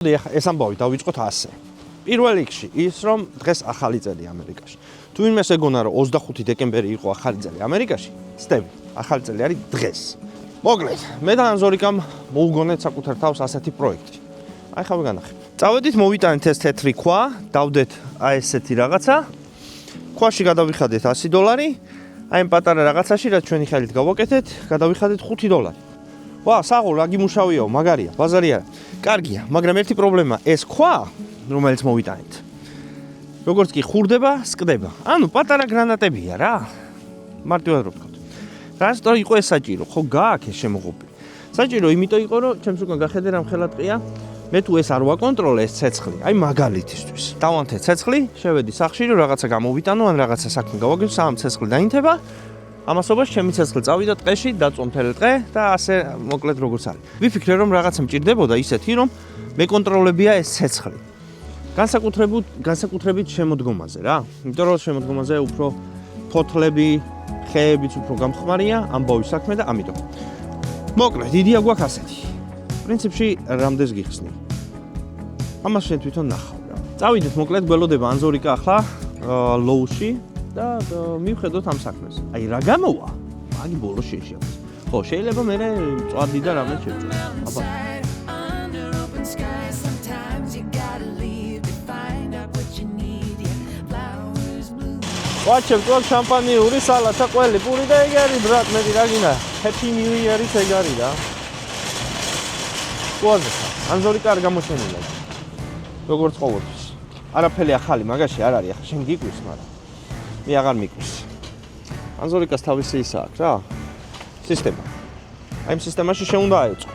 ეს ამბავი დავიწყოთ ასე. პირველ რიგში ის რომ დღეს ახალი წელი ამერიკაში. თუ ვინმეს ეგონა რომ 25 დეკემბერი იყო ახალი წელი ამერიკაში, ცდები, ახალი წელი არის დღეს. მოკლედ, მე და ანზორიკამ მოუგონეთ საკუთარ თავს ასეთი პროექტი. აი ხავე განახებ. წავედით, მოვიტანეთ ეს თეთრი ქვა, დავდეთ აი ესეთი რაღაცა. ქვაში გადავიხადეთ $100, აი ამ პატარა რაღაცაში, რაც ჩვენი ხელით გავაკეთეთ, გადავიხადეთ $5. ვა, საღოლ, რა გიმუშავიაო, მაგარია, ბაზარი არა. კარგია, მაგრამ ერთი პრობლემა, ეს ქვა, რომელიც მოვიტანეთ. როგორც კი ხურდება, სკდება. ანუ პატარა გრანატებია რა. მარტივად რო ვთქვათ. რასტო იყო ეს საჭირო, ხო გააქვს ეს შემოღობილი. საჭირო იმიტომ იყო, რომ ჩემს უკან გახედე რამ ხელატყია. მე თუ ეს არ ვაკონტროლე ეს ცეცხლი, აი მაგალითისთვის. დავანთე ცეცხლი, შევედი სახში, რომ რაღაცა გამოვიტანო, ან რაღაცა საქმე გავაგებო, სამ ცეცხლი დაინთება. ამასობაში ჩემი ცეცხლი წავიდა ტყეში, დაწვა მთელი ტყე და ასე მოკლედ როგორც არის. ვიფიქრე რომ რაღაცა მჭირდებოდა ისეთი, რომ მეკონტროლებია ეს ცეცხლი. განსაკუთრებით შემოდგომაზე რა. იმიტომ რომ შემოდგომაზე უფრო ფოთლები, ხეებიც უფრო გამხმარია, ამბავი საქმე და ამიტომ. მოკლედ, იდეა გვაქვს ასეთი. პრინციპში რამდენს გიხსნი. ამას შენ თვითონ ნახავ რა. წავიდეთ მოკლედ გველოდება ანზორიკა ახლა ლოუში და მივხედოთ ამ საქმეს. აი რა გამოვა? მაგი ბოლოს შეშიავს. ხო, შეიძლება მე წვადი და რამე შევწერ. აბა. ვაჩებ თუ შამპანიური სალათა ყველი პური და ეგ არის ბრატ მე რა გინდა Happy New Year-ის ეგ არის რა. ყოაზე ანზორიკა არ გამოჩენილა. როგორც ყოველთვის. არაფერი ახალი მაგაში არ არის, ახლა შენ გიკვირს, მაგრამ მე აღარ მიკვირს. ანზორიკას თავისი ისა აქვს რა. სისტემა. აი ამ სისტემაში შენ უნდა აეწყო.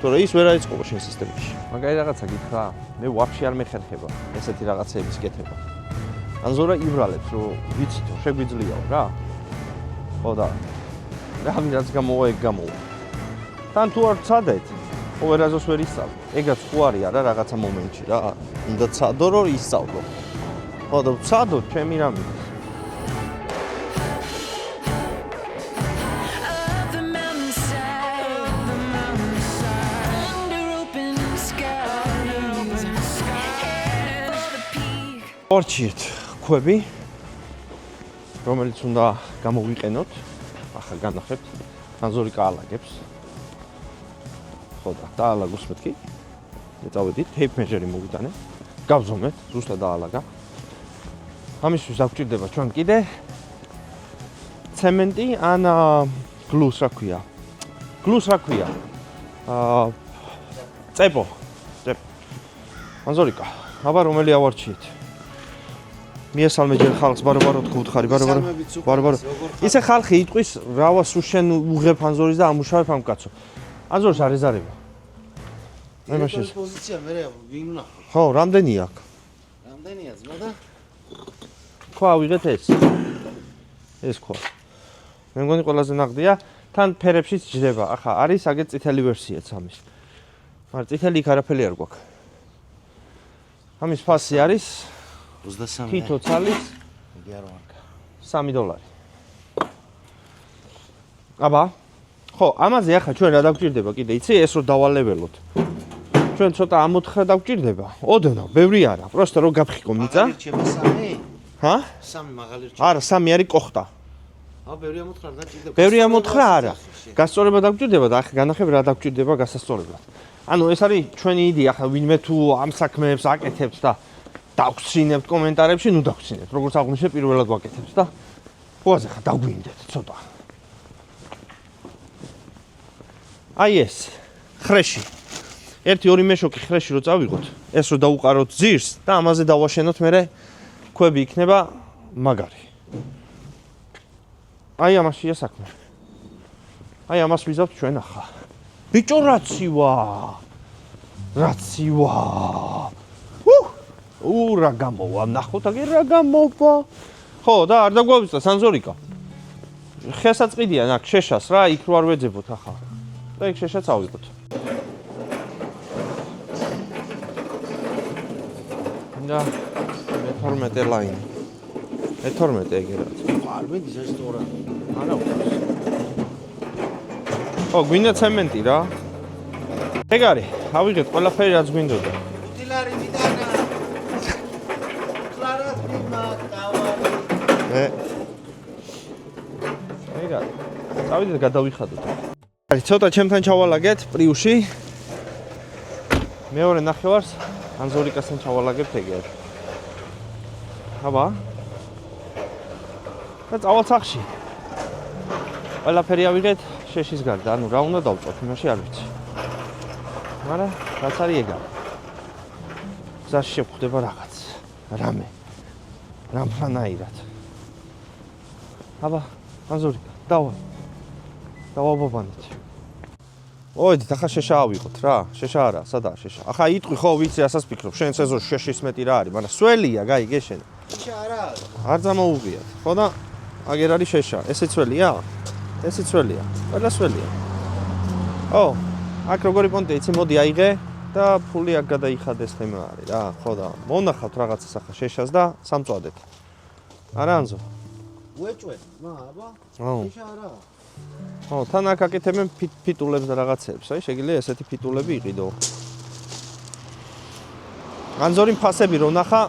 თორე ის ვერ აეწყო შენ სისტემაში. მაგარი რაღაცა გითხრა, მე ვაფშე არ მეხერხება ესეთი რაღაცების კეთება. ანზორა იბრალებს, რომ ვიცით, რომ შეგვიძლიაო რა. ხო და რაღაც გამოვა ეგ გამოვა. თან თუ არ ცადეთ, ყოველაზოს ვერ ისწავლო. ეგაც ხო არის არა რაღაცა მომენტში რა. უნდა ცადო რომ ისწავლო. ხო და ცადო ჩემი რამე. ორჩით ქვები, რომელიც უნდა გამოვიყენოთ. ახლა განახებთ. ანზორიკა ალაგებს. ხო და დაალაგოს მეთქი. წავედით, ტეიპ მეჟერი მოვიტანე. გავზომეთ, ზუსტად დაალაგა. ამისთვის გვჭირდება ჩვენ კიდე ცემენტი ან გლუს რა ქვია. გლუს რა ქვია? წეპო. ანზორიკა, აბა რომელი ავარჩიეთ? მიესალმე ჯერ ხალხს ბარო-ბარო თქო უთხარი ბარო-ბარო. ისე ხალხი იტყვის რავა სულ შენ უღებ ანზორის და ამუშავებ ამ კაცო. ანზორს არ ეზარება. მე მაშინ პოზიცია მე ვინ ვნახო. ხო, რამდენი აქვს? რამდენია ძმა და? ქვა ვიღეთ ეს. ეს ქვა. მე მგონი ყველაზე ნაღდია, თან ფერებშიც ჯდება. ახლა არის აგეთ წითელი ვერსიაც ამის. მაგრამ წითელი იქ არაფერი არ გვაქვს. ამის ფასი არის 23 თითო ცალის $3. აბა ხო, ამაზე ახლა ჩვენ რა დაგვჭირდება კიდე, იცი, ეს რო დავალეველოთ. ჩვენ ცოტა ამოთხრა დაგვჭირდება. ოდნავ, ბევრი არა, პროსტო რო გაფხიკო მიწა. მაგალი რჩება 3? ჰა? 3 მაგალი რჩება. არა, 3 არის კოხტა. ბევრი ამოთხრა და ჭირდება. ბევრი ამოთხრა არა. გასწორება დაგვჭირდება და ახლა განახებ რა დაგვჭირდება გასასწორებლად. ანუ ეს არის ჩვენი იდეა, ახლა ვინმე თუ ამ საქმეებს აკეთებს და დავხსინებთ კომენტარებში, ნუ დავხსინებთ. როგორც აღვნიშნე, პირველად ვაკეთებთ და ხოაზე ხა დაგვინდეთ ცოტა. აი ეს ხრეში. 1-2 მეშოკი ხრეში რო წავიღოთ, ეს რო დაუყაროთ ძირს და ამაზე დავაშენოთ მერე ქვები იქნება მაგარი. აი ამაშია საქმე. აი ამას ვიზავთ ჩვენ ახლა. ბიჭო რაცივა. რა გამოვა, ნახოთ აგე რა გამოვა. ხო, და არ დაგვავიწყდა ანზორიკა. ხესაწყიდიან აქ შეშას რა, იქ რო არ ვეძებოთ ახლა. და იქ შეშაც ავიღოთ. და 12 ლაინი. 12 ეგ რაც. არ მინდის ეს თორა. არა. ხო, გვინდა ცემენტი რა. ეგ არის, ავიღეთ ყველაფერი რაც გვინდოდა. უტილარი მიდანა. კლარას მიდმა დავარი. ეგ არის. წავიდეთ გადავიხადოთ. არის ცოტა ჩემთან ჩავალაგეთ პრიუში. მეორე ნახევარს ანზორიკასთან ჩავალაგებთ ეგ არის. აბა. და წავალ სახში. ყველაფერი ავიღეთ შეშის გარდა, ანუ რა უნდა დავწოთ, იმაში არ ვიცი. მაგრამ რაც არის ეგ არის. გზაში შევხვდება რაღაც, რამე. რამფლანაირად. აბა, ანზორიკა, დავაბობანეთ. ოიდით, ახლა შეშა ავიღოთ რა, შეშა არა, სადაა შეშა. ახლა იტყვი ხო, ვიცი, ასას ფიქრობ, შენ სეზონში შეშის მეტი რა არის, მაგრამ სველია, გაიგე გეშენ. შეშა არა. არ დამოუღიათ, ხო და აგერ არის შეშა, ესეც სველია? ესეც სველია, ყველა სველია. ო, აქ როგორი პონტია, იცი, მოდი აიღე და ფული აქ გადაიხადეს თემა არის რა, ხო და მონახავთ რაღაცას ახლა შეშას და სამწვადეთ. არა ანზო? უეჭვე, აბა. ო. შეშა არა. ო, თან აქ აკეთებენ ფიტულებს და რაღაცებს, აი, შეგიძლია ესეთი ფიტულები იყიდო. ანზორი ფასები რო ნახა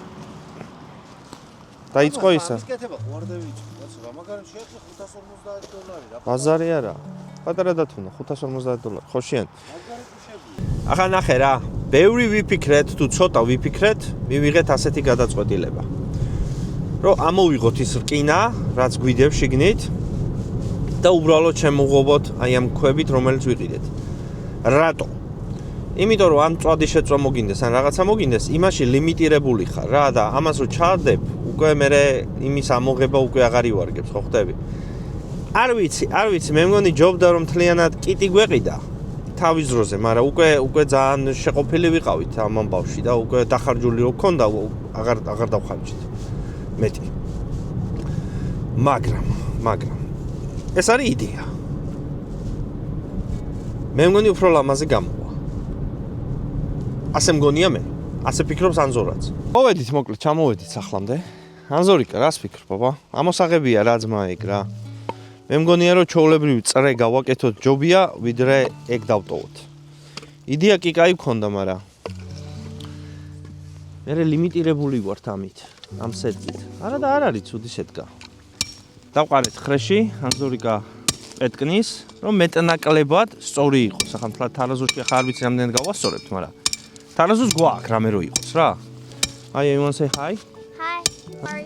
დაიწყო ისა. ის კეთება ხوارდები იწვი, რა მაგარი შეეხო $550 რა. ბაზარი არა. პატარა დათუნა $550. ხო შენ? მაგარი ხუშები. ახლა ნახე რა, ბევრი ვიფიქრეთ თუ ცოტა ვიფიქრეთ, მივიღეთ ასეთი გადაწყვეტილება. რომ ამოვიღოთ ის რკინა, რაც გვიდევ შიგნით და უბრალოდ შემოღობოთ აი ამ ქვებით, რომელიც ვიყიდეთ. რატო? იმიტომ რომ ამ წვადი შეწვა მოგინდეს ან რაღაცა მოგინდეს, იმაში ლიმიტირებული ხარ რა და ამას რო ჩაადებ, უკვე მე იმის ამოღება უკვე აღარ ივარგებს, ხო ხვდები? არ ვიცი, მე მგონი ჯობდა რომ მთლიანად კიტი გვეყიდა თავის დროზე, მაგრამ უკვე ძალიან შეყოფილი ვიყავით ამ ამბავში და უკვე დახარჯული რო გქონდა, აღარ დავხარჯით. მეტი. მაგრამ ეს არის იდეა. მე მგონი უფრო ლამაზი გამოვა. ასე მგონია მე. ასე ფიქრობს ანზორაც. მოვედით მოკლედ, ჩამოვედით სახლამდე. ანზორიკა, რას ფიქრობ, აბა? ამოსაღებია რა ძმა ეგ რა. მე მგონია რომ ჩაოლებრივი წრე გავაკეთოთ ჯობია, ვიდრე ეგ დავტოვოთ. იდეა კი კაი გქონდა, მაგრამ მე ლიმიტირებული ვართ ამით, ამ სეტით. არა და არ არის ცუდი სეტკა. დავყარეთ ხრეში, ანზორიკა პეტკნის, რომ მეტნაკლებად სწორი იყოს. ახლა მთლად თარაზოში ახლა არ ვიცი რამდენად გავასწორებთ, მაგრამ თარაზოს გვაქვს რამე რო იყოს რა. Hi, you want to say hi? Hi. Sorry.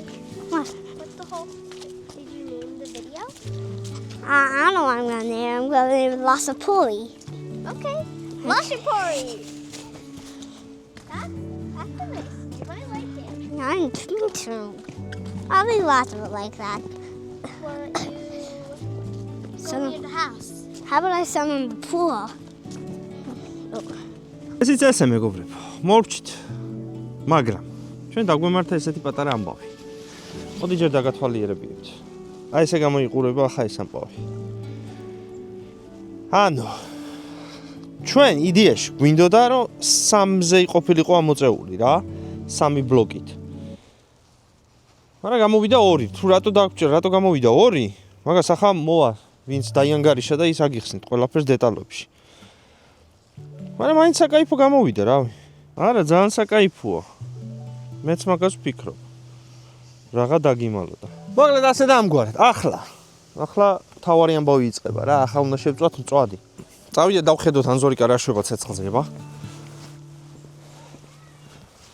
What's the whole? Did you name the video? I don't know what I'm gonna name. I'm gonna name it Lassapuli. Okay. Lassapuli. That's a nice name. I like it. Me too. I'll be lots of it like that. Well, you go near the house. How about I swim in the pool? ესიც ესე მეგობრებო, მოვჭით. მაგრამ ჩვენ დაგვემართა ესეთი პატარა ამბავი. მოდი ჯერ დაგათვალიერებიეთ. აი ესე გამოიყურება ახლა ეს ამბავი. ანუ ჩვენ იდეაში გვინდოდა რომ 3-ზე იყოფილიყო ამოწეული რა, 3 ბლოკით. მაგრამ გამოვიდა 2. თუ რატო გამოვიდა 2? მაგას ახლა მოვა ვინც დაიანგარიშა და ის აგიხსნით ყველაფერს დეტალებში. მაგრამ მაინც საკაიფო გამოვიდა რავი. არა, ძალიან საკაიფოა. მეც მაგას ვფიქრობ. რაღა დაგიმალოდა. მოკლედ ასე დამგვარეთ. ახლა თავარი ამბავი იწყება რა. ახლა უნდა შევწვათ მწვადი. წავიდეთ დავხედოთ ანზორიკა რა შვება ცეცხლზე, აბა.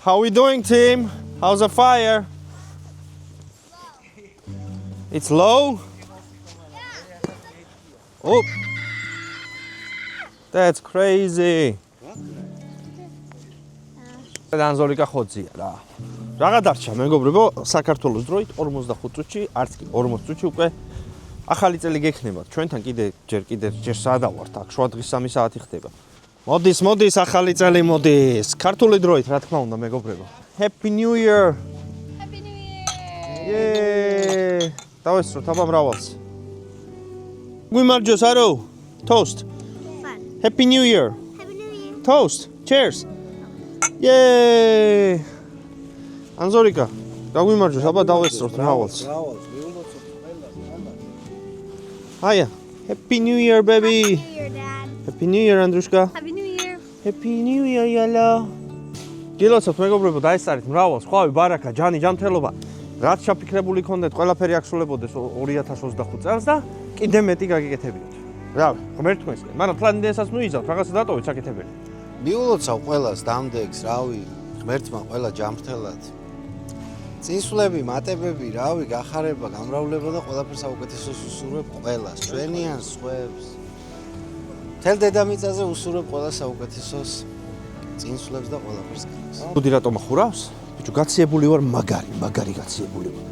How we doing, team? How's the fire? It's low? Oh. That's crazy. ანზორიკა ხოძია რა. რაღა დარჩა მეგობრებო, საქართველოს დროით 45 წუთში, არც კი 40 წუთში უკვე ახალი წელი გექნებათ. ჩვენთან ჯერ სადავართ, აქ 7 დღის 3 საათი ხდება. მოდის ახალი წელი მოდის. ქართული დროით რა თქმა უნდა მეგობრებო. Happy New Year. Happy New Year. Yay! დავესწროთ აბა მრავალს. გვიმარჯოს არო? Toast. Fun. Happy New Year. Happy New Year. Toast. Cheers. Yay! ანზორიკა, დაგვიმარჯოს აბა დავესწროთ მრავალს. Hiya. Happy New Year, baby. Happy New Year, Dad. Happy New Year, Andrushka. Happy New Year. Happy New Year, Yala. გილოცავთ მეგობრებო, დაესწარით მრავალ სხვავი ბარაკა, ჯანი, ჯანმრთელობა. რაც ჩაფიქრებული ქონდეთ, ყველაფერი აღსრულებოდეს 2025 წელს და კიდე მეტი გაგიკეთებიოთ. რავი, ღმერთ თქვენსკენ. მაგრამ ფლანინდესაც ნუიზავთ, რაღაცა დატოვეთ საკეთებელი. მიულოცავ ყველას დამდეგს, რავი, ღმერთმა ყველა ჯანმრთელად. წინსვლები, მატებები, რავი, გახარება, გამრავლება და ყველაფერს საუკეთესოს უსურვებ ყველას, ჩვენიან სხვებს. მთელ დედამიწაზე უსურვებ ყველა საუკეთესოს წინსვლებს და ყველაფერს განს. ბუდი რატომ ახურავს? ბიჭო, გაციებული ვარ, მაგარი გაციებული ვარ.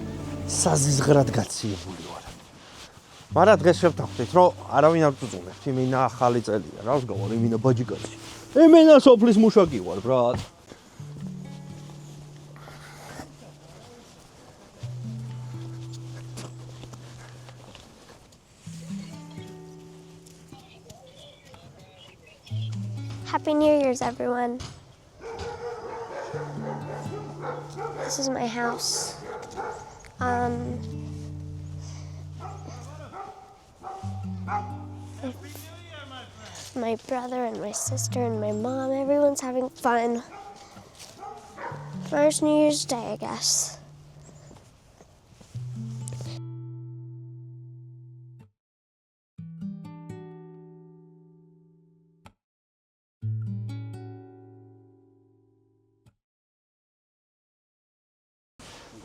საზიზღრად გაციებული ვარ. მაგრამ დღეს შევთანხმდით, რომ არავინ არ წუწუნებთ, იმინა ახალი წელია, რა ვსგავარ, იმინა ბაჯიკაცი. იმენა სოფლის მუშაკი ვარ, ბრატ. Happy New Year's, everyone. This is my house. My brother and my sister and my mom, everyone's having fun. First New Year's Day, I guess.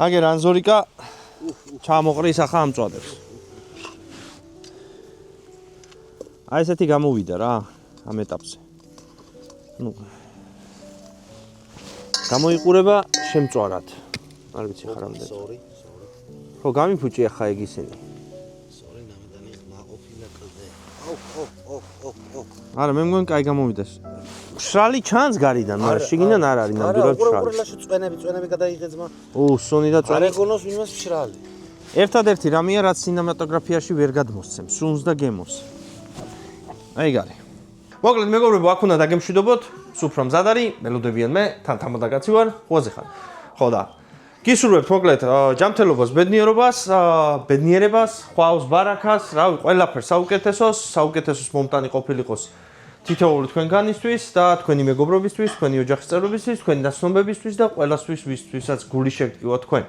აგერ ანზორიკა ჩამოყრის ახლა ამწვადებს. აი ესეთი გამოვიდა რა ამ ეტაპზე. ნუ გამოიყურება შემწვარად. არ ვიცი ხარ ამდენ. Sorry. ხო გამიფუჭი ახლა ეგ ისინი. Sorry, ნამდვილი ხმაყოფილა კლდე. ო. არა მე მგონი კაი გამოვიდა. მშრალი ჩანს გარიდან, მაგრამ შიგნიდან არ არის ნამდვილად მშრალი. უყურელაში წვენები გადაიღე ძმა. სუნი და არ წვენი. ეგონოს ვინმეს მშრალი. ერთადერთი რამეა რაც სინემატოგრაფიაში ვერ გადმოსცემს, სუნს და გემოს. აი გარი. მოკლედ მეგობრებო, აქ უნდა დაგემშვიდობოთ, სუფრა მზად არის, მელოდებიან მე, თან თამადაგაცი ვარ, ღვაზე ხარ. ხო და გისურვებთ მოკლედ ჯანმრთელობას, ბედნიერებას, ბედნიერებას, ხვავს ბარაქას, რავი, ყველაფერს საუკეთესოს მომტანი ყოფილიყოს თითოეული თქვენგანისთვის და თქვენი მეგობრობისთვის, თქვენი ოჯახის წევრებისთვის, თქვენი ნაცნობებისთვის და ყველასთვის, ვისთვისაც გული შეგტკივა თქვენ.